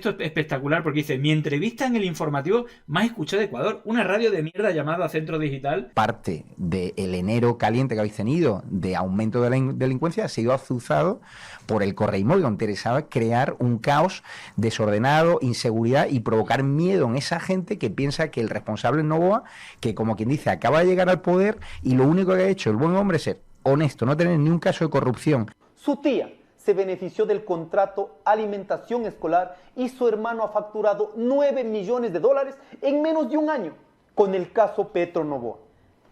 Esto es espectacular porque dice: mi entrevista en el informativo más escuchado de Ecuador, una radio de mierda llamada Centro Digital. Parte del enero caliente que habéis tenido de aumento de la delincuencia ha sido azuzado por el correísmo, que interesaba crear un caos desordenado, inseguridad y provocar miedo en esa gente que piensa que el responsable es Novoa, que como quien dice acaba de llegar al poder y lo único que ha hecho el buen hombre es ser honesto, no tener ni un caso de corrupción. Su tía se benefició del contrato alimentación escolar y su hermano ha facturado 9 millones de dólares en menos de un año con el caso Petro Novoa.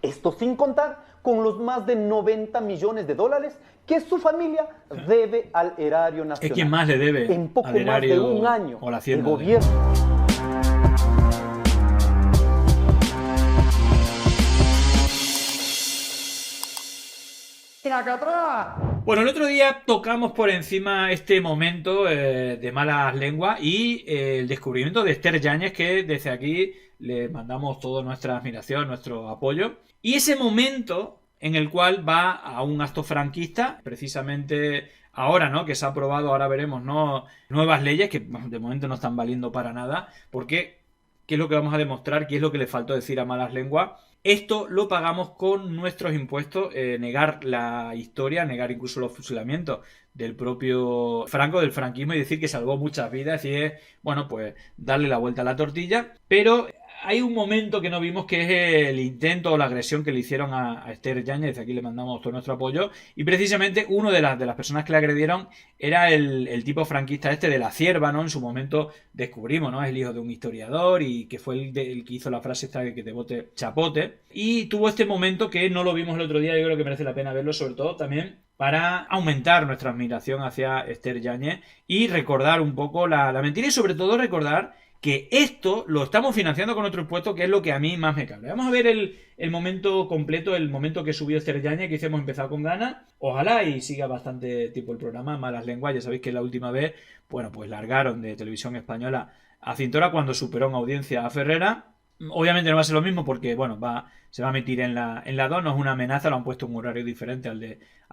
Esto sin contar con los más de 90 millones de dólares que su familia debe al erario nacional. Es quien más le debe en poco al erario más de un año. O la El hacienda. gobierno. Bueno, el otro día tocamos por encima este momento de malas lenguas y el descubrimiento de Esther Yáñez, que desde aquí le mandamos toda nuestra admiración, nuestro apoyo. Y ese momento en el cual va a un acto franquista, precisamente ahora, ¿no? Que se ha aprobado, ahora veremos, ¿no? Nuevas leyes que de momento no están valiendo para nada, porque ¿qué es lo que vamos a demostrar? ¿Qué es lo que le faltó decir a malas lenguas? Esto lo pagamos con nuestros impuestos, negar la historia, negar incluso los fusilamientos del propio Franco, del franquismo, y decir que salvó muchas vidas, y es, bueno, pues darle la vuelta a la tortilla. Pero hay un momento que no vimos, que es el intento o la agresión que le hicieron a Esther Yáñez. Desde aquí le mandamos todo nuestro apoyo. Y precisamente uno de las personas que le agredieron era el tipo franquista este de la Cierva, ¿no? En su momento descubrimos, ¿no? Es el hijo de un historiador y que fue el que hizo la frase esta de que te bote chapote. Y tuvo este momento que no lo vimos el otro día. Yo creo que merece la pena verlo, sobre todo también para aumentar nuestra admiración hacia Esther Yáñez y recordar un poco la mentira, y sobre todo recordar que esto lo estamos financiando con otro impuesto, que es lo que a mí más me cabe. Vamos a ver el momento completo, el momento que subió Esther Yáñez, que hemos empezado con ganas. Ojalá y siga bastante tipo el programa Malas Lenguas. Ya sabéis que la última vez, bueno, pues largaron de Televisión Española a Cintora cuando superó en audiencia a Ferrera. Obviamente no va a ser lo mismo porque, bueno, se va a emitir en la 2, no es una amenaza, lo han puesto en un horario diferente al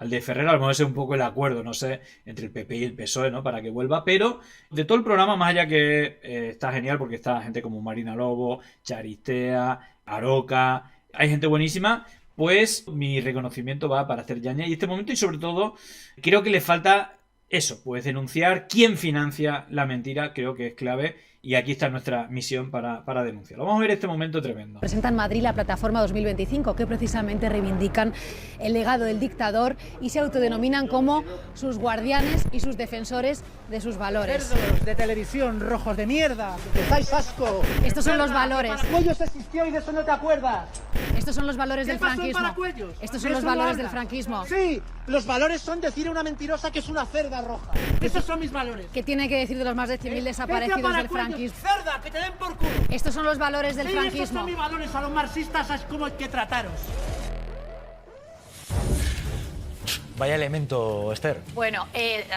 de Ferrera. A lo mejor es un poco el acuerdo, no sé, entre el PP y el PSOE, ¿no? Para que vuelva. Pero de todo el programa, más allá que está genial porque está gente como Marina Lobo, Charistea, Aroca, hay gente buenísima, pues mi reconocimiento va para Esther Yáñez y este momento, y sobre todo creo que le falta eso, pues denunciar quién financia la mentira. Creo que es clave. Y aquí está nuestra misión para denunciarlo. Vamos a ver este momento tremendo. Presenta en Madrid la Plataforma 2025, que precisamente reivindican el legado del dictador y se autodenominan como sus guardianes y sus defensores de sus valores. Cerdos de televisión, rojos de mierda, que dais asco. Estos son los valores. Paracuellos existió y de eso no te acuerdas. Estos son los valores del franquismo. Paracuellos? Estos son los valores del franquismo. Sí, los valores son decir a una mentirosa que es una cerda roja. Esos son mis valores. ¿Qué tiene que decir de los más de 100.000 desaparecidos del franquismo? Cerda, que te den por culo. Estos son los valores del Sí, franquismo. estos son mis valores. A los marxistas es como hay que trataros. Vaya elemento, Esther. Bueno,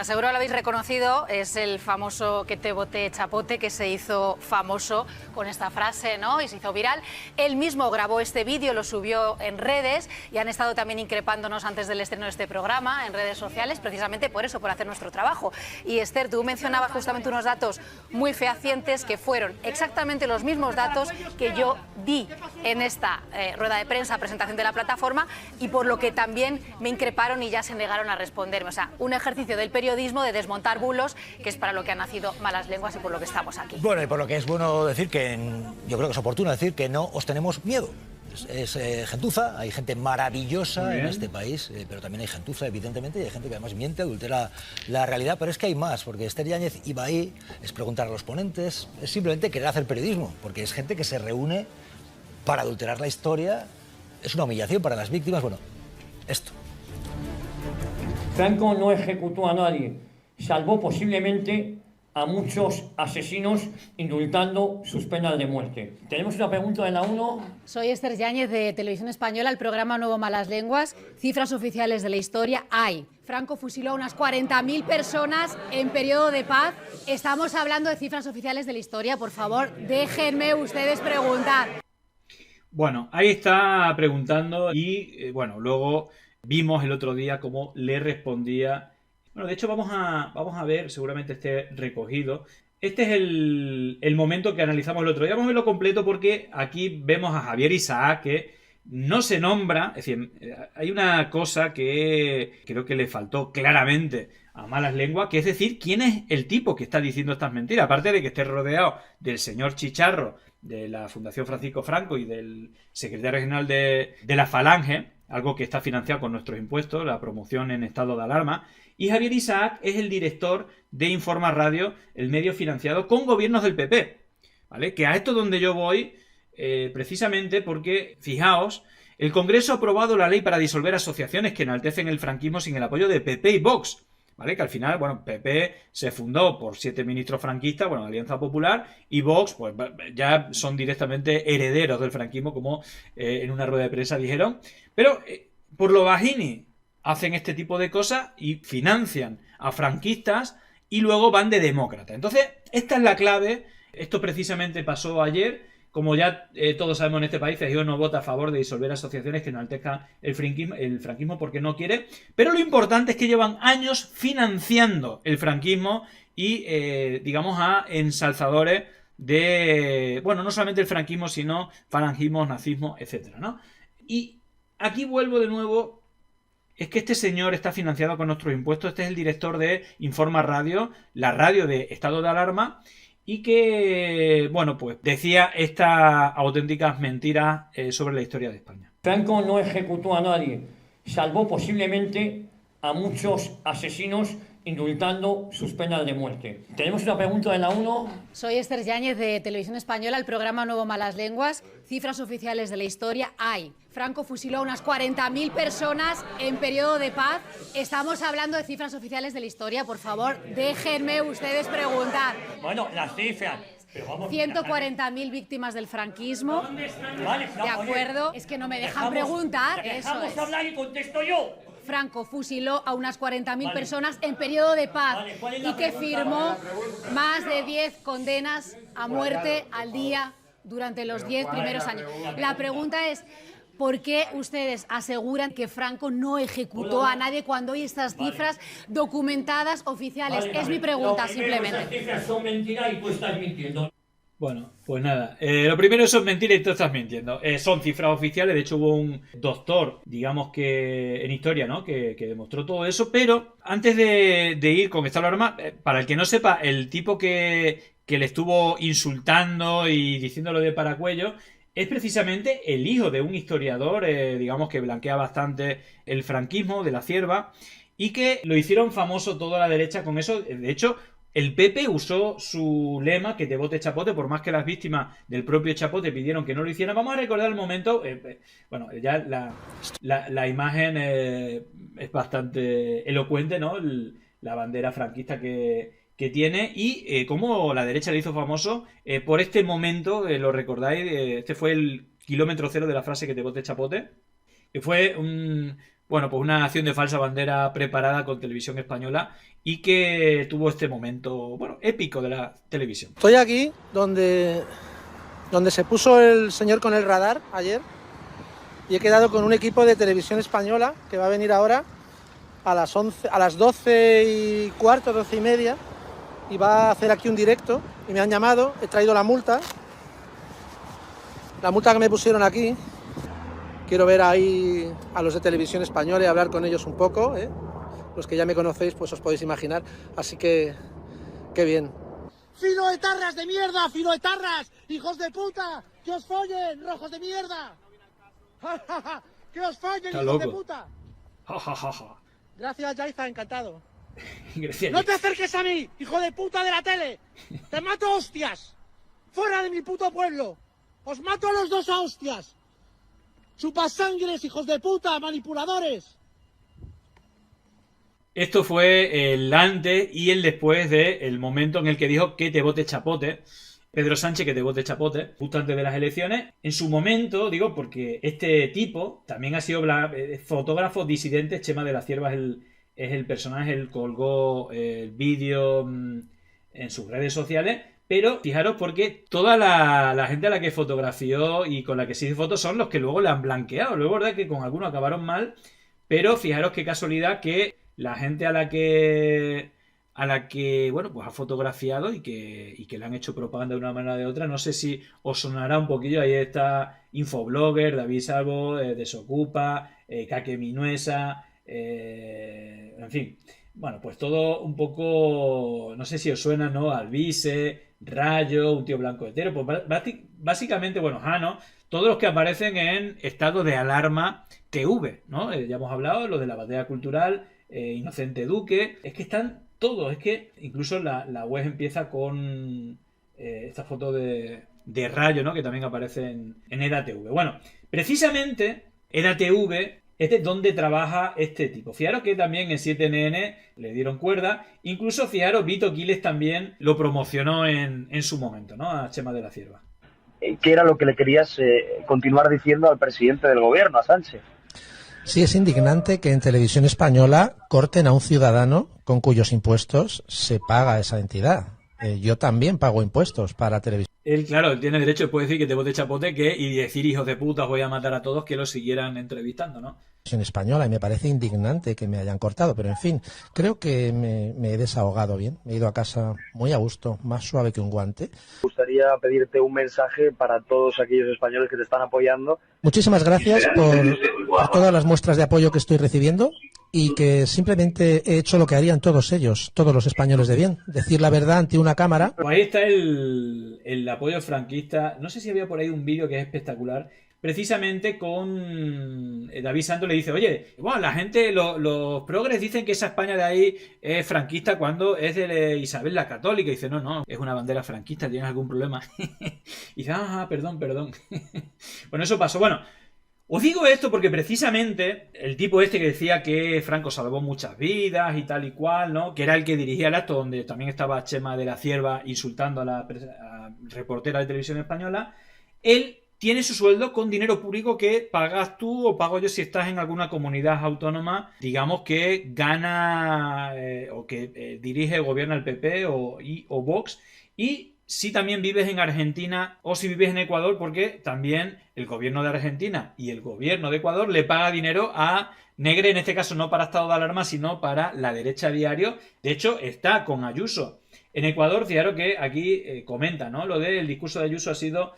aseguro lo habéis reconocido, es el famoso que te bote chapote, que se hizo famoso con esta frase, ¿no? Y se hizo viral. Él mismo grabó este vídeo, lo subió en redes y han estado también increpándonos antes del estreno de este programa en redes sociales, precisamente por eso, por hacer nuestro trabajo. Y Esther, tú mencionabas justamente unos datos muy fehacientes que fueron exactamente los mismos datos que yo di en esta rueda de prensa, presentación de la plataforma, y por lo que también me increparon y ya se negaron a responderme. O sea, un ejercicio del periodismo de desmontar bulos, que es para lo que han nacido Malas Lenguas y por lo que estamos aquí. Bueno, y por lo que es bueno decir que, yo creo que es oportuno decir que no os tenemos miedo. Es gentuza, hay gente maravillosa en este país, pero también hay gentuza, evidentemente, y hay gente que además miente, adultera la realidad, pero es que hay más, porque Esther Yáñez iba ahí, es preguntar a los ponentes, es simplemente querer hacer periodismo, porque es gente que se reúne para adulterar la historia, es una humillación para las víctimas. Bueno, esto. Franco no ejecutó a nadie, salvó posiblemente a muchos asesinos indultando sus penas de muerte. Tenemos una pregunta de la 1. Soy Esther Yáñez de Televisión Española, el programa Nuevo Malas Lenguas. Cifras oficiales de la historia hay. Franco fusiló a unas 40.000 personas en periodo de paz. Estamos hablando de cifras oficiales de la historia. Por favor, déjenme ustedes preguntar. Bueno, ahí está preguntando y, bueno, luego vimos el otro día cómo le respondía. Bueno, de hecho vamos a ver, seguramente esté recogido, este es el momento que analizamos el otro día. Vamos a verlo completo porque aquí vemos a Javier Isaac que no se nombra. Es decir, hay una cosa que creo que le faltó claramente a malas lenguas, que es decir, quién es el tipo que está diciendo estas mentiras. Aparte de que esté rodeado del señor Chicharro, de la Fundación Francisco Franco y del secretario general de la Falange, algo que está financiado con nuestros impuestos, la promoción en estado de alarma. Y Javier Isaac es el director de Informa Radio, el medio financiado con gobiernos del PP. ¿Vale? Que a esto es donde yo voy, precisamente porque, fijaos, el Congreso ha aprobado la ley para disolver asociaciones que enaltecen el franquismo sin el apoyo de PP y Vox. ¿Vale? Que al final, bueno, PP se fundó por 7 ministros franquistas, bueno, Alianza Popular, y Vox, pues ya son directamente herederos del franquismo, como en una rueda de prensa dijeron. Pero por lo bajini hacen este tipo de cosas y financian a franquistas y luego van de demócrata. Entonces, esta es la clave. Esto precisamente pasó ayer. Como ya todos sabemos en este país, Feijóo no vota a favor de disolver asociaciones que enaltezcan el franquismo porque no quiere. Pero lo importante es que llevan años financiando el franquismo y, digamos, a ensalzadores de, bueno, no solamente el franquismo, sino falangismo, nazismo, etcétera, ¿no? Y aquí vuelvo de nuevo. Es que este señor está financiado con nuestros impuestos. Este es el director de Informa Radio, la radio de estado de alarma. Y que, bueno, pues decía estas auténticas mentiras sobre la historia de España. Franco no ejecutó a nadie, salvó posiblemente a muchos asesinos indultando sus penas de muerte. Tenemos una pregunta de la 1. Soy Esther Yáñez de Televisión Española, el programa Nuevo Malas Lenguas. Cifras oficiales de la historia hay. Franco fusiló a unas 40.000 personas en periodo de paz. Estamos hablando de cifras oficiales de la historia. Por favor, déjenme ustedes preguntar. Bueno, las cifras. 140.000 víctimas del franquismo. Vale, de acuerdo. Es que no me dejan preguntar. Dejamos hablar y contesto yo. Franco fusiló a unas 40.000 personas en periodo de paz y que firmó más de 10 condenas a muerte al día durante los 10 primeros años. La pregunta es, ¿por qué ustedes aseguran que Franco no ejecutó a nadie cuando hay estas cifras documentadas oficiales? Es mi pregunta, simplemente. Esas cifras son mentiras y tú estás mintiendo. Bueno, pues nada, lo primero, eso es mentira y tú estás mintiendo. Son cifras oficiales. De hecho hubo un doctor, digamos que en historia, ¿no? Que demostró todo eso. Pero antes de ir con esta alarma, para el que no sepa, el tipo que le estuvo insultando y diciéndolo de paracuello es precisamente el hijo de un historiador, digamos que blanquea bastante el franquismo, de la Cierva, y que lo hicieron famoso toda la derecha con eso. De hecho, el PP usó su lema, que te vote Chapote, por más que las víctimas del propio Chapote pidieron que no lo hicieran. Vamos a recordar el momento, bueno, ya la imagen es bastante elocuente, ¿no? La bandera franquista que tiene y cómo la derecha le hizo famoso por este momento, lo recordáis, este fue el kilómetro cero de la frase que te vote Chapote, que fue pues una acción de falsa bandera preparada con Televisión Española y que tuvo este momento, bueno, épico de la televisión. Estoy aquí donde se puso el señor con el radar ayer y he quedado con un equipo de Televisión Española que va a venir ahora a las 12:15, 12:30 y va a hacer aquí un directo y me han llamado, he traído la multa que me pusieron aquí. Quiero ver ahí a los de Televisión Española y hablar con ellos un poco, ¿eh? Los que ya me conocéis, pues os podéis imaginar, así que qué bien. ¡Filoetarras de mierda! ¡Filoetarras! ¡Hijos de puta! ¡Que os follen, rojos de mierda! ¡Que os follen, hijos de puta! Gracias, Yaiza, encantado. Gracias. ¡No te acerques a mí, hijo de puta de la tele! ¡Te mato a hostias! ¡Fuera de mi puto pueblo! ¡Os mato a los dos a hostias! ¡Chupasangres, hijos de puta, manipuladores! Esto fue el antes y el después del momento en el que dijo que te vote Chapote. Pedro Sánchez, que te vote Chapote, justo antes de las elecciones. En su momento, digo, porque este tipo también ha sido fotógrafo disidente. Chema de la Cierva es el personaje, él colgó el vídeo en sus redes sociales. Pero fijaros porque toda la gente a la que fotografió y con la que se hizo fotos son los que luego le han blanqueado. Luego es verdad que con algunos acabaron mal, pero fijaros qué casualidad que la gente a la que a la que, bueno, pues ha fotografiado y que le han hecho propaganda de una manera o de otra. No sé si os sonará un poquillo. Ahí está Infoblogger, David Salvo, Desocupa, Kake Minuesa, en fin. Bueno, pues todo un poco, no sé si os suena, ¿no? Alvise, Rayo, Un Tío Blanco Hetero, pues básicamente, bueno, Jano, todos los que aparecen en estado de alarma TV, ¿no? Ya hemos hablado, lo de la batalla cultural, Inocente Duque, es que están todos, es que incluso la web empieza con esta foto de Rayo, ¿no? Que también aparece en EDATV. Bueno, precisamente EDATV es donde trabaja este tipo. Fijaros que también en 7NN le dieron cuerda. Incluso, fijaros, Vito Quiles también lo promocionó en su momento, ¿no? A Chema de la Cierva. ¿Qué era lo que le querías continuar diciendo al presidente del gobierno, a Sánchez? Sí, es indignante que en Televisión Española corten a un ciudadano con cuyos impuestos se paga esa entidad. Yo también pago impuestos para televisión. Él, claro, él tiene derecho, puede decir que te vote chapote y decir hijos de puta, os voy a matar a todos, que lo siguieran entrevistando, ¿no? En española, y me parece indignante que me hayan cortado, pero en fin, creo que me he desahogado bien, me he ido a casa muy a gusto, más suave que un guante. Me gustaría pedirte un mensaje para todos aquellos españoles que te están apoyando. Muchísimas gracias por todas las muestras de apoyo que estoy recibiendo y que simplemente he hecho lo que harían todos ellos, todos los españoles de bien, decir la verdad ante una cámara. Pues ahí está el apoyo franquista. No sé si había por ahí un vídeo que es espectacular, precisamente con David Santos. Le dice, oye, bueno, la gente, los progres dicen que esa España de ahí es franquista cuando es de Isabel la Católica. Y dice, no, es una bandera franquista, ¿tienes algún problema? Y dice, perdón. Bueno, eso pasó. Bueno, os digo esto porque precisamente el tipo este que decía que Franco salvó muchas vidas y tal y cual, ¿no? Que era el que dirigía el acto donde también estaba Chema de la Cierva insultando a la reportera de Televisión Española. Él tiene su sueldo con dinero público que pagas tú o pago yo si estás en alguna comunidad autónoma, digamos, que gana o que dirige o gobierna el PP o Vox. Y si también vives en Argentina o si vives en Ecuador, porque también el gobierno de Argentina y el gobierno de Ecuador le paga dinero a Negre, en este caso no para estado de alarma, sino para la derecha diario. De hecho, está con Ayuso. En Ecuador, fijaros que aquí comenta, ¿no? Lo del discurso de Ayuso ha sido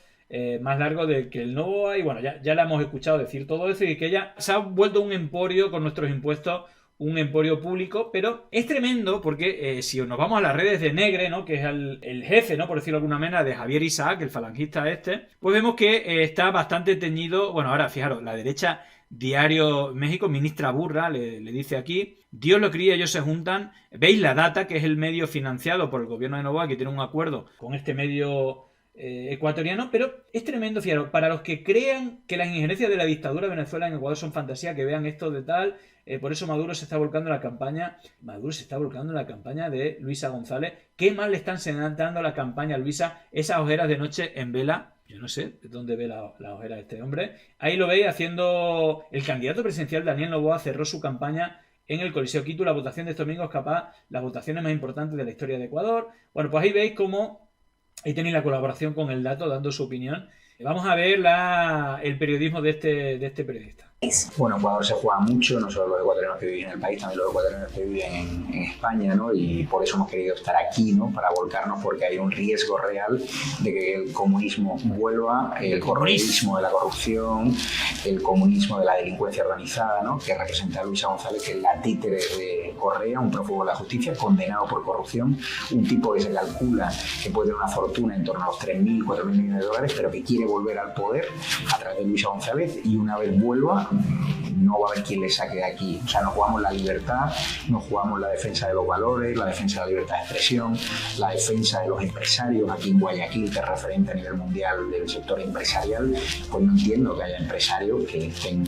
más largo del que el Novoa, y bueno, ya la hemos escuchado decir todo eso, y que ella se ha vuelto un emporio con nuestros impuestos, un emporio público, pero es tremendo porque si nos vamos a las redes de Negre, ¿no? Que es el jefe, ¿no? Por decirlo de alguna manera, de Javier Isaac, el falangista este, pues vemos que está bastante teñido. Bueno, ahora fijaros, la derecha Diario México, ministra burra, le dice aquí, Dios lo cría, ellos se juntan. Veis La Data, que es el medio financiado por el gobierno de Novoa, que tiene un acuerdo con este medio ecuatoriano, pero es tremendo, fijaros, para los que crean que las injerencias de la dictadura de Venezuela en Ecuador son fantasía, que vean esto de tal, por eso Maduro se está volcando en la campaña de Luisa González. ¿Qué más le están sentando la campaña a Luisa? Esas ojeras de noche en vela, yo no sé de dónde ve la ojera de este hombre. Ahí lo veis haciendo, el candidato presidencial Daniel Noboa cerró su campaña en el Coliseo Quito. La votación de este domingo es capaz las votaciones más importantes de la historia de Ecuador. Bueno, pues ahí veis cómo ahí tenéis la colaboración con El Dato dando su opinión. Vamos a ver el periodismo de este periodista. Bueno, Ecuador se juega mucho, no solo los ecuatorianos que viven en el país, también los ecuatorianos que viven en España, ¿no? Y por eso hemos querido estar aquí, ¿no? Para volcarnos, porque hay un riesgo real de que el comunismo vuelva, el correísmo de la corrupción, el comunismo de la delincuencia organizada, ¿no? Que representa a Luisa González, que es la títere de Correa, un prófugo de la justicia, condenado por corrupción, un tipo que se calcula que puede tener una fortuna en torno a los 3.000, 4.000 millones de dólares, pero que quiere volver al poder a través de Luisa González, y una vez vuelva, no va a haber quien le saque de aquí. O sea, nos jugamos la libertad, nos jugamos la defensa de los valores, la defensa de la libertad de expresión, la defensa de los empresarios. Aquí en Guayaquil, que es referente a nivel mundial del sector empresarial, pues no entiendo que haya empresarios que estén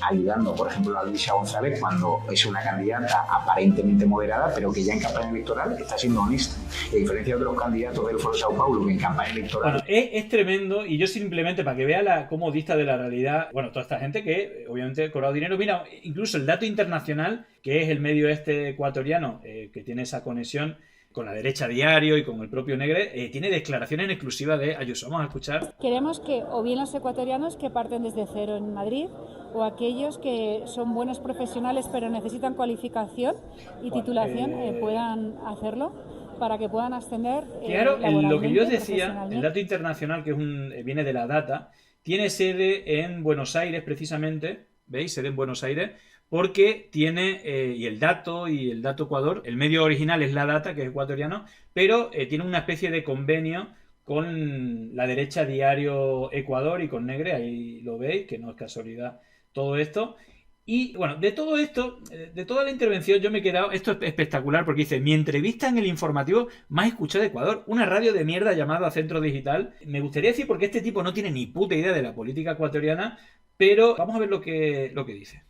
ayudando, por ejemplo, a Luisa González cuando es una candidata aparentemente moderada, pero que ya en campaña electoral está siendo honesta. Y a diferencia de otros candidatos del Foro Sao Paulo, que en campaña electoral... Bueno, es tremendo, y yo simplemente para que vea cómo dista de la realidad, bueno, toda esta gente que obviamente ha cobrado dinero. Mira, incluso El Dato Internacional, que es el medio este ecuatoriano que tiene esa conexión, con la derecha diario y con el propio Negre, tiene declaraciones en exclusiva de Ayuso. Vamos a escuchar. Queremos que o bien los ecuatorianos que parten desde cero en Madrid o aquellos que son buenos profesionales pero necesitan cualificación y titulación puedan hacerlo para que puedan ascender. Claro, lo que yo os decía, el dato internacional que viene de la data, tiene sede en Buenos Aires precisamente, ¿veis? Sede en Buenos Aires, porque tiene, y el dato Ecuador, el medio original es la data, que es ecuatoriano, pero tiene una especie de convenio con la derecha diario Ecuador y con Negre, ahí lo veis, que no es casualidad todo esto. Y bueno, de todo esto, de toda la intervención, yo me he quedado, esto es espectacular porque dice, mi entrevista en el informativo más escuchado de Ecuador, una radio de mierda llamada Centro Digital. Me gustaría decir porque este tipo no tiene ni puta idea de la política ecuatoriana, pero vamos a ver lo que dice.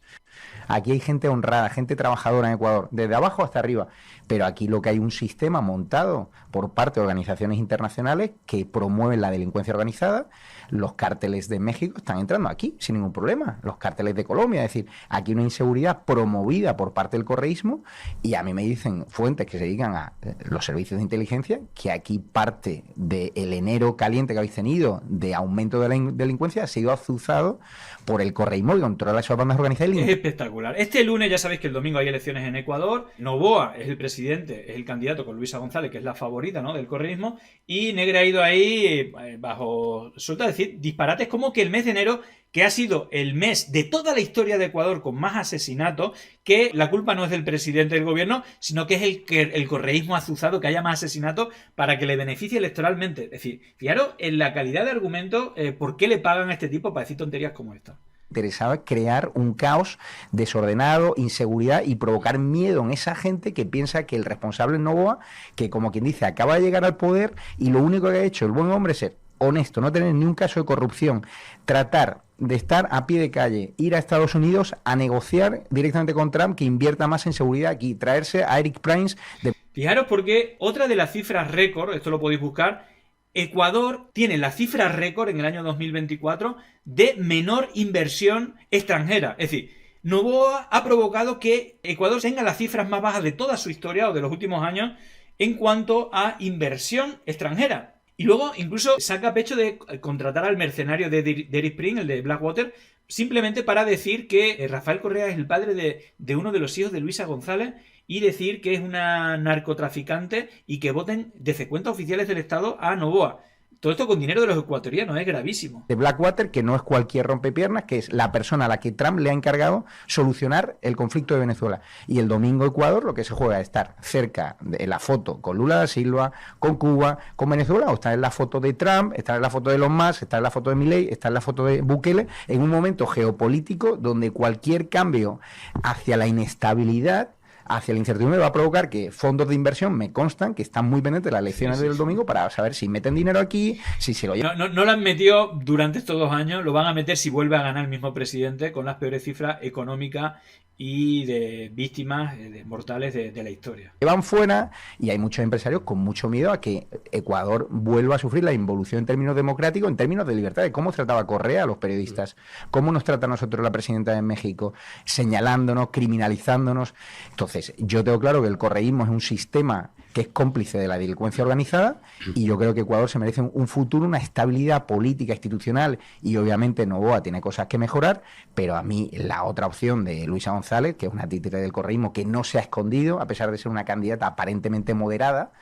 Aquí hay gente honrada, gente trabajadora en Ecuador, desde abajo hasta arriba. Pero aquí lo que hay un sistema montado por parte de organizaciones internacionales que promueven la delincuencia organizada. Los cárteles de México están entrando aquí sin ningún problema. Los cárteles de Colombia, es decir, aquí hay una inseguridad promovida por parte del correísmo y a mí me dicen fuentes que se dedican a los servicios de inteligencia que aquí parte del enero caliente que habéis tenido de aumento de la delincuencia ha sido azuzado por el correísmo que controla esas bandas organizadas. Es espectacular. Este lunes ya sabéis que el domingo hay elecciones en Ecuador. Noboa es el presidente, es el candidato con Luisa González, que es la favorita, ¿no?, del correísmo. Y Negre ha ido ahí bajo, suelta decir, disparates como que el mes de enero, que ha sido el mes de toda la historia de Ecuador con más asesinatos, que la culpa no es del presidente del gobierno, sino que es el correísmo azuzado que haya más asesinatos para que le beneficie electoralmente. Es decir, fijaros en la calidad de argumento, por qué le pagan a este tipo para decir tonterías como esta. Interesaba crear un caos desordenado, inseguridad y provocar miedo en esa gente que piensa que el responsable es Noboa, que como quien dice acaba de llegar al poder y lo único que ha hecho el buen hombre es ser honesto, no tener ni un caso de corrupción, tratar de estar a pie de calle, ir a Estados Unidos a negociar directamente con Trump que invierta más en seguridad aquí, traerse a Eric Prince de... Fijaros porque otra de las cifras récord, esto lo podéis buscar, Ecuador tiene la cifra récord en el año 2024 de menor inversión extranjera. Es decir, Noboa ha provocado que Ecuador tenga las cifras más bajas de toda su historia o de los últimos años en cuanto a inversión extranjera. Y luego incluso saca pecho de contratar al mercenario de Eric Prince, el de Blackwater, simplemente para decir que Rafael Correa es el padre de uno de los hijos de Luisa González y decir que es una narcotraficante y que voten desde cuentas oficiales del Estado a Noboa. Todo esto con dinero de los ecuatorianos, es gravísimo. De Blackwater, que no es cualquier rompepiernas, que es la persona a la que Trump le ha encargado solucionar el conflicto de Venezuela. Y el domingo Ecuador lo que se juega es estar cerca de la foto con Lula da Silva, con Cuba, con Venezuela, o estar en la foto de Trump, estar en la foto de Elon Musk, estar en la foto de Milei, estar en la foto de Bukele, en un momento geopolítico donde cualquier cambio hacia la inestabilidad, hacia la incertidumbre, va a provocar que fondos de inversión me constan que están muy pendientes de las elecciones del domingo para saber si meten dinero aquí, si se lo llevan. No lo han metido durante estos 2 años, lo van a meter si vuelve a ganar el mismo presidente con las peores cifras económicas y de víctimas mortales de la historia. Van fuera y hay muchos empresarios con mucho miedo a que Ecuador vuelva a sufrir la involución en términos democráticos, en términos de libertad, de cómo trataba Correa a los periodistas, cómo nos trata a nosotros la presidenta de México, señalándonos, criminalizándonos. Entonces, yo tengo claro que el correísmo es un sistema que es cómplice de la delincuencia organizada y yo creo que Ecuador se merece un futuro, una estabilidad política, institucional y obviamente Noboa tiene cosas que mejorar, pero a mí la otra opción de Luisa González, que es una títere del correísmo que no se ha escondido a pesar de ser una candidata aparentemente moderada,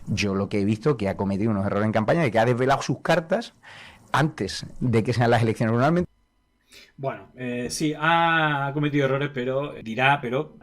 yo lo que he visto que ha cometido unos errores en campaña, de que ha desvelado sus cartas antes de que sean las elecciones normalmente. Bueno, sí, ha cometido errores, pero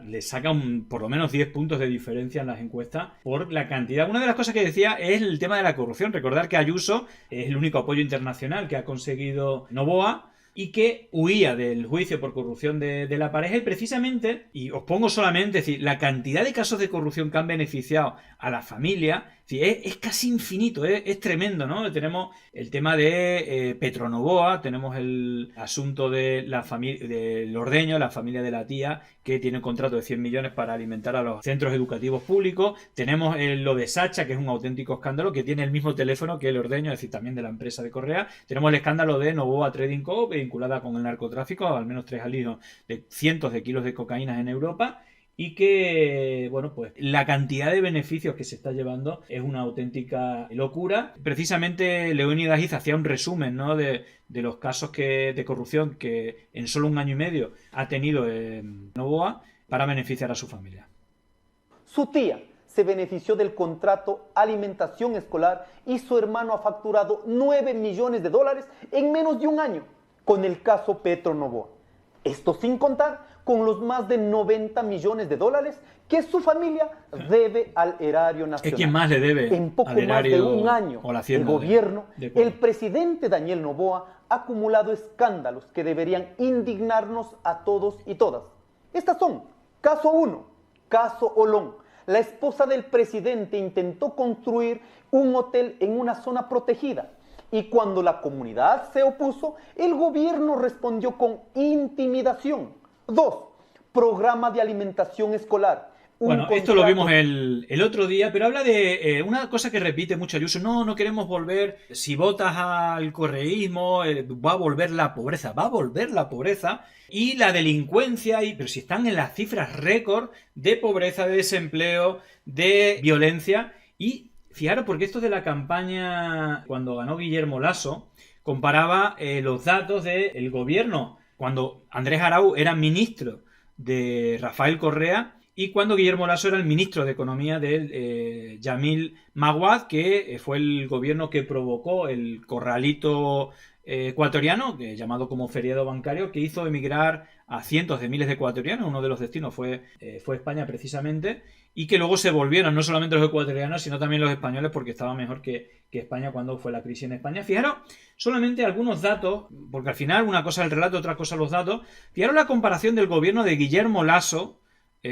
le saca por lo menos 10 puntos de diferencia en las encuestas por la cantidad. Una de las cosas que decía es el tema de la corrupción. Recordar que Ayuso es el único apoyo internacional que ha conseguido Noboa y que huía del juicio por corrupción de la pareja y precisamente, y os pongo solamente, es decir, la cantidad de casos de corrupción que han beneficiado a la familia, es casi infinito, es tremendo, ¿no? Tenemos el tema de Petronovoa, tenemos el asunto de la familia del Ordeño, la familia de la tía, que tiene un contrato de 100 millones para alimentar a los centros educativos públicos. Tenemos lo de Sacha, que es un auténtico escándalo, que tiene el mismo teléfono que el Ordeño, es decir, también de la empresa de Correa. Tenemos el escándalo de Noboa Trading Co., vinculada con el narcotráfico, al menos 3 alidos de cientos de kilos de cocaína en Europa. y que, bueno, pues la cantidad de beneficios que se está llevando es una auténtica locura. Precisamente Leónidas Hiza hacía un resumen, ¿no?, de los casos de corrupción que en solo un año y medio ha tenido Novoa para beneficiar a su familia. Su tía se benefició del contrato alimentación escolar y su hermano ha facturado 9 millones de dólares en menos de un año con el caso Petro Novoa. Esto sin contar con los más de 90 millones de dólares que su familia debe al erario nacional. Es quien más le debe en poco al erario más de un año, o la el hacienda gobierno, de el presidente Daniel Noboa ha acumulado escándalos que deberían indignarnos a todos y todas. Estas son: caso 1, caso Olón. La esposa del presidente intentó construir un hotel en una zona protegida y cuando la comunidad se opuso, el gobierno respondió con intimidación. 2, programa de alimentación escolar. Bueno, esto lo vimos el otro día, pero habla de una cosa que repite mucho Ayuso. No queremos volver, si votas al correísmo, va a volver la pobreza. Va a volver la pobreza y la delincuencia, pero si están en las cifras récord de pobreza, de desempleo, de violencia. Y fijaros, porque esto de la campaña, cuando ganó Guillermo Lasso, comparaba los datos del gobierno cuando Andrés Araújo era ministro de Rafael Correa y cuando Guillermo Lasso era el ministro de Economía de Yamil Maguad, que fue el gobierno que provocó el corralito ecuatoriano, llamado como feriado bancario, que hizo emigrar a cientos de miles de ecuatorianos. Uno de los destinos fue España precisamente, y que luego se volvieron no solamente los ecuatorianos, sino también los españoles, porque estaba mejor que España cuando fue la crisis en España. Fijaros solamente algunos datos, porque al final una cosa es el relato, otra cosa los datos. Fijaros la comparación del gobierno de Guillermo Lasso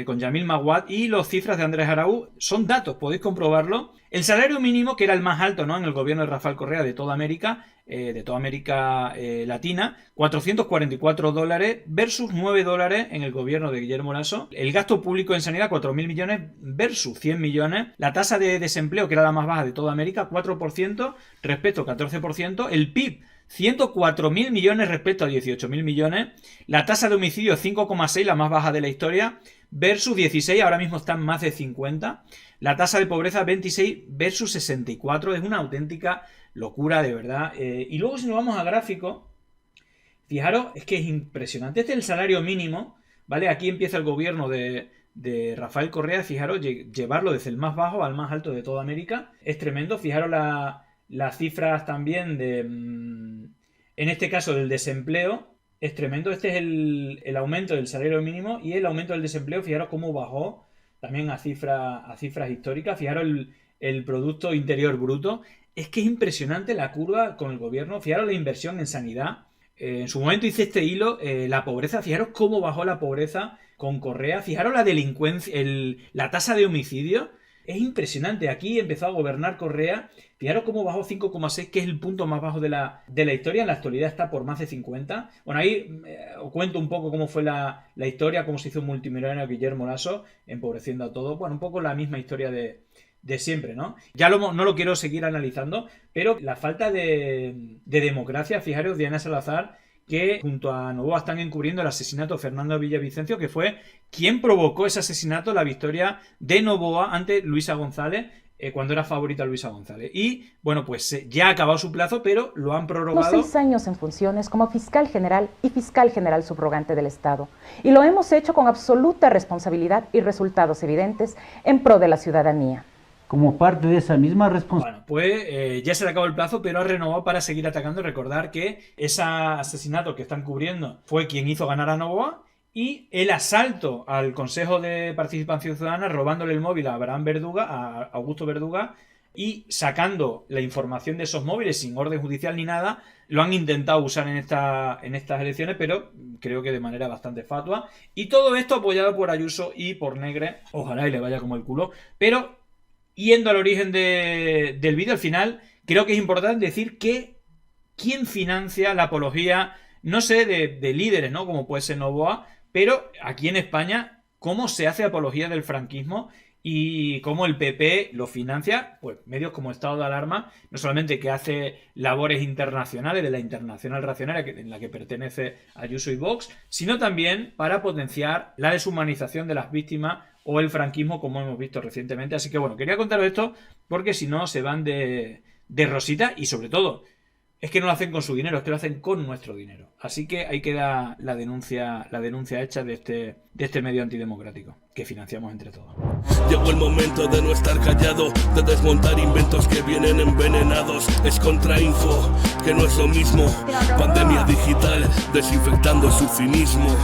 con Yamil Maguad y las cifras de Andrés Araújo. Son datos, podéis comprobarlo. El salario mínimo, que era el más alto, ¿no?, en el gobierno de Rafael Correa de toda América Latina, $444 versus $9 en el gobierno de Guillermo Lasso. El gasto público en sanidad, 4.000 millones versus 100 millones. La tasa de desempleo, que era la más baja de toda América, 4% respecto a 14%. El PIB, 104.000 millones respecto a 18.000 millones. La tasa de homicidio, 5,6, la más baja de la historia, versus 16, ahora mismo están más de 50. La tasa de pobreza, 26 versus 64. Es una auténtica locura, de verdad. Y luego, si nos vamos a gráfico, fijaros, es que es impresionante. Este es el salario mínimo, ¿vale? Aquí empieza el gobierno de Rafael Correa. Fijaros, llevarlo desde el más bajo al más alto de toda América es tremendo. Fijaros las cifras también en este caso del desempleo. Es tremendo. Este es el aumento del salario mínimo y el aumento del desempleo. Fijaros cómo bajó también a cifras históricas. Fijaros el Producto Interior Bruto. Es que es impresionante la curva con el gobierno. Fijaros la inversión en sanidad. En su momento hice este hilo, la pobreza. Fijaros cómo bajó la pobreza con Correa. Fijaros la delincuencia, la tasa de homicidio. Es impresionante. Aquí empezó a gobernar Correa. Fijaros cómo bajó 5,6, que es el punto más bajo de la historia. En la actualidad está por más de 50. Bueno, ahí os cuento un poco cómo fue la historia, cómo se hizo un multimillonario Guillermo Lasso, empobreciendo a todos. Bueno, un poco la misma historia de siempre, ¿no? Ya no lo quiero seguir analizando, pero la falta de democracia. Fijaros, Diana Salazar, que junto a Noboa están encubriendo el asesinato de Fernando Villavicencio, que fue quien provocó ese asesinato, la victoria de Noboa ante Luisa González, cuando era favorita Luisa González. Y, bueno, pues ya ha acabado su plazo, pero lo han prorrogado. 6 años en funciones como fiscal general y fiscal general subrogante del Estado. Y lo hemos hecho con absoluta responsabilidad y resultados evidentes en pro de la ciudadanía. Como parte de esa misma responsabilidad. Bueno, pues ya se le acabó el plazo, pero ha renovado para seguir atacando. Recordar que ese asesinato que están cubriendo fue quien hizo ganar a Noboa, y el asalto al Consejo de Participación Ciudadana, robándole el móvil a Abraham Verduga, a Augusto Verduga, y sacando la información de esos móviles sin orden judicial ni nada. Lo han intentado usar en estas elecciones, pero creo que de manera bastante fatua. Y todo esto apoyado por Ayuso y por Negre. Ojalá y le vaya como el culo. Pero yendo al origen del vídeo, al final, creo que es importante decir que quién financia la apología, no sé, de líderes, ¿no?, como puede ser Noboa, pero aquí en España, cómo se hace apología del franquismo y cómo el PP lo financia, pues medios como Estado de Alarma, no solamente que hace labores internacionales de la Internacional Reaccionaria, en la que pertenece Ayuso y Vox, sino también para potenciar la deshumanización de las víctimas o el franquismo, como hemos visto recientemente. Así que bueno, quería contaros esto porque si no se van de rosita, y sobre todo es que no lo hacen con su dinero, es que lo hacen con nuestro dinero. Así que ahí queda la denuncia hecha de este medio antidemocrático que financiamos entre todos. Llegó el momento de no estar callado, de desmontar inventos que vienen envenenados. Es contrainfo, que no es lo mismo. Pandemia digital, desinfectando su cinismo.